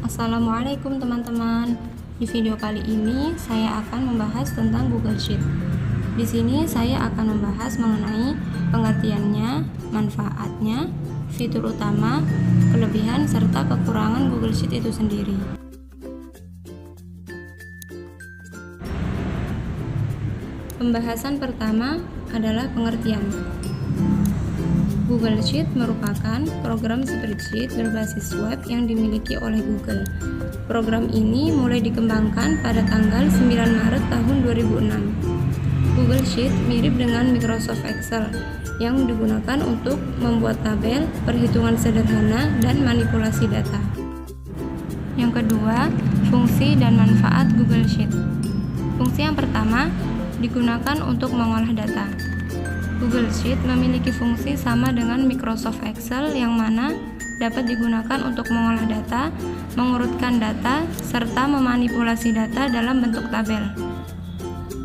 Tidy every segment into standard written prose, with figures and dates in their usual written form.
Assalamualaikum teman-teman. Di video kali ini saya akan membahas tentang Google Sheet. Di sini saya akan membahas mengenai pengertiannya, manfaatnya, fitur utama, kelebihan serta kekurangan Google Sheet itu sendiri. Pembahasan pertama adalah pengertian. Google Sheet merupakan program spreadsheet berbasis web yang dimiliki oleh Google. Program ini mulai dikembangkan pada tanggal 9 Maret tahun 2006. Google Sheet mirip dengan Microsoft Excel yang digunakan untuk membuat tabel, perhitungan sederhana, dan manipulasi data. Yang kedua, fungsi dan manfaat Google Sheet. Fungsi yang pertama digunakan untuk mengolah data. Google Sheet memiliki fungsi sama dengan Microsoft Excel yang mana dapat digunakan untuk mengolah data, mengurutkan data, serta memanipulasi data dalam bentuk tabel.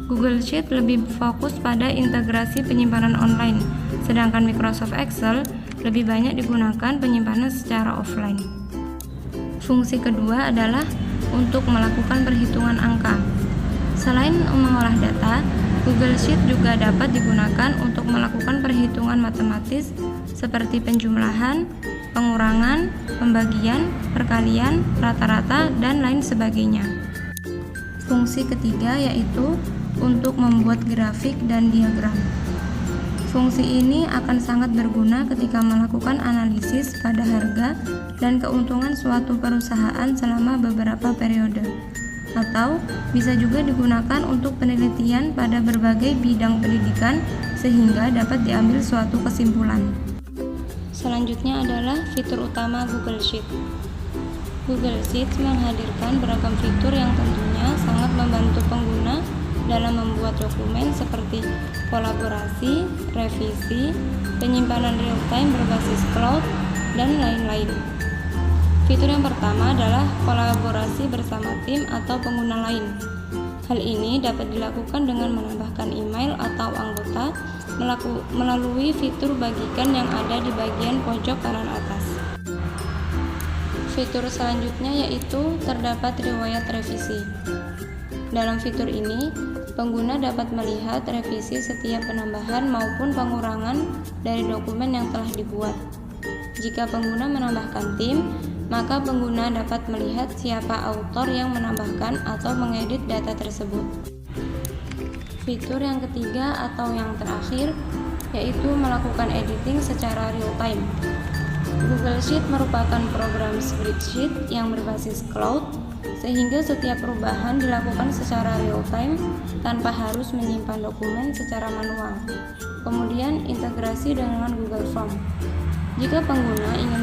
Google Sheet lebih fokus pada integrasi penyimpanan online, sedangkan Microsoft Excel lebih banyak digunakan penyimpanan secara offline. Fungsi kedua adalah untuk melakukan perhitungan angka. Selain mengolah data, Google Sheet juga dapat digunakan untuk melakukan perhitungan matematis seperti penjumlahan, pengurangan, pembagian, perkalian, rata-rata, dan lain sebagainya. Fungsi ketiga yaitu untuk membuat grafik dan diagram. Fungsi ini akan sangat berguna ketika melakukan analisis pada harga dan keuntungan suatu perusahaan selama beberapa periode, atau bisa juga digunakan untuk penelitian pada berbagai bidang pendidikan sehingga dapat diambil suatu kesimpulan. Selanjutnya adalah fitur utama Google Sheet. Google Sheet menghadirkan beragam fitur yang tentunya sangat membantu pengguna dalam membuat dokumen seperti kolaborasi, revisi, penyimpanan real-time berbasis cloud, dan lain-lain. Fitur yang pertama adalah kolaborasi bersama tim atau pengguna lain. Hal ini dapat dilakukan dengan menambahkan email atau anggota melalui fitur bagikan yang ada di bagian pojok kanan atas. Fitur selanjutnya yaitu terdapat riwayat revisi. Dalam fitur ini, pengguna dapat melihat revisi setiap penambahan maupun pengurangan dari dokumen yang telah dibuat. Jika pengguna menambahkan tim, maka pengguna dapat melihat siapa autor yang menambahkan atau mengedit data tersebut. Fitur yang ketiga atau yang terakhir yaitu melakukan editing secara real-time. Google Sheet merupakan program spreadsheet yang berbasis cloud, sehingga setiap perubahan dilakukan secara real-time tanpa harus menyimpan dokumen secara manual. Kemudian integrasi dengan Google Form. Jika pengguna ingin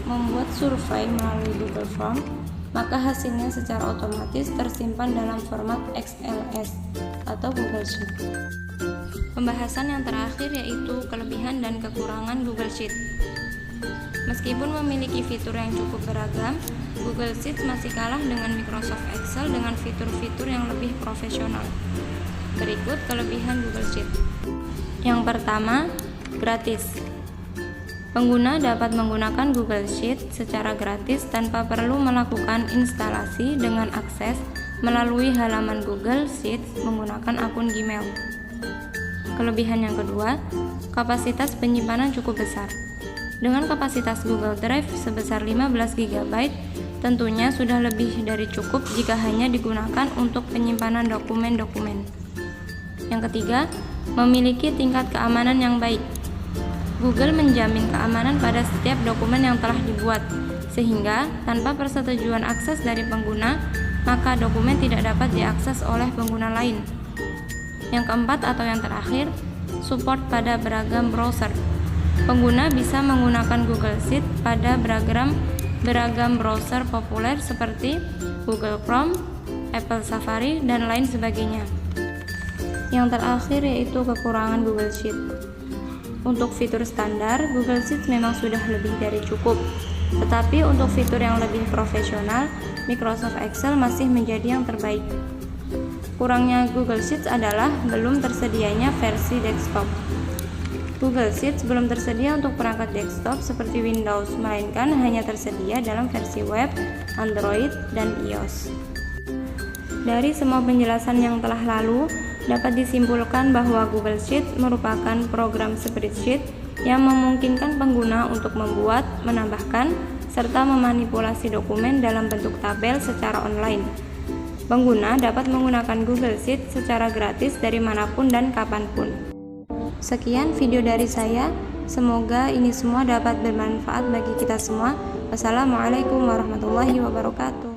membuat survei melalui Google Form, maka hasilnya secara otomatis tersimpan dalam format XLS atau Google Sheet. Pembahasan yang terakhir yaitu kelebihan dan kekurangan Google Sheet. Meskipun memiliki fitur yang cukup beragam, Google Sheet masih kalah dengan Microsoft Excel dengan fitur-fitur yang lebih profesional. Berikut kelebihan Google Sheet. Yang pertama, gratis. Pengguna dapat menggunakan Google Sheet secara gratis tanpa perlu melakukan instalasi dengan akses melalui halaman Google Sheets menggunakan akun Gmail. Kelebihan yang kedua, kapasitas penyimpanan cukup besar. Dengan kapasitas Google Drive sebesar 15 GB, tentunya sudah lebih dari cukup jika hanya digunakan untuk penyimpanan dokumen-dokumen. Yang ketiga, memiliki tingkat keamanan yang baik. Google menjamin keamanan pada setiap dokumen yang telah dibuat, sehingga tanpa persetujuan akses dari pengguna, maka dokumen tidak dapat diakses oleh pengguna lain. Yang keempat atau yang terakhir, support pada beragam browser. Pengguna bisa menggunakan Google Sheet pada beragam browser populer seperti Google Chrome, Apple Safari, dan lain sebagainya. Yang terakhir yaitu kekurangan Google Sheet. Untuk fitur standar, Google Sheets memang sudah lebih dari cukup. Tetapi untuk fitur yang lebih profesional, Microsoft Excel masih menjadi yang terbaik. Kurangnya Google Sheets adalah belum tersedianya versi desktop. Google Sheets belum tersedia untuk perangkat desktop seperti Windows, melainkan hanya tersedia dalam versi web, Android, dan iOS. Dari semua penjelasan yang telah lalu, dapat disimpulkan bahwa Google Sheets merupakan program spreadsheet yang memungkinkan pengguna untuk membuat, menambahkan, serta memanipulasi dokumen dalam bentuk tabel secara online. Pengguna dapat menggunakan Google Sheets secara gratis dari manapun dan kapanpun. Sekian video dari saya, semoga ini semua dapat bermanfaat bagi kita semua. Wassalamualaikum warahmatullahi wabarakatuh.